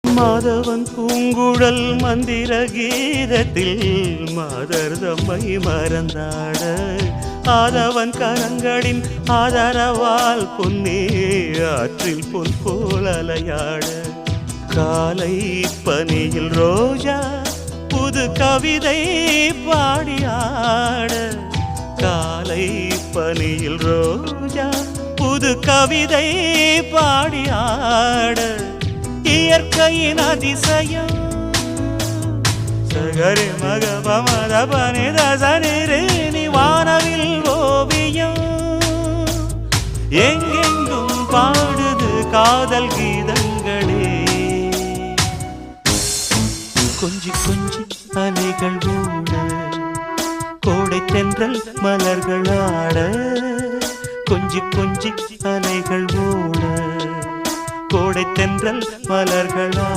மாதவன் பூங்குழல் மந்திர கீதத்தில் மாதர் தம்மை மறந்தாட ஆதவன் கரங்களின் ஆதரவால் பொன்னே ஆற்றில் பொன் போல் அலையாட காலை பனியில் ரோஜா புது கவிதை பாடியாட காலை பனியில் ரோஜா புது கவிதை பாடியாட இயற்கையின் அதிசயம் சகரி மகபமத பனித சனிரேனி வானவில் ஓவியம் எங்கெங்கும் பாடுது காதல் கீதங்களே கொஞ்சி கொஞ்சி அலைகள் ஓட கோடை தென்றல் மலர்கள் ஆட கொஞ்சி கொஞ்சி அலைகள் ஓட கோடை தென்றல் மலர்கள்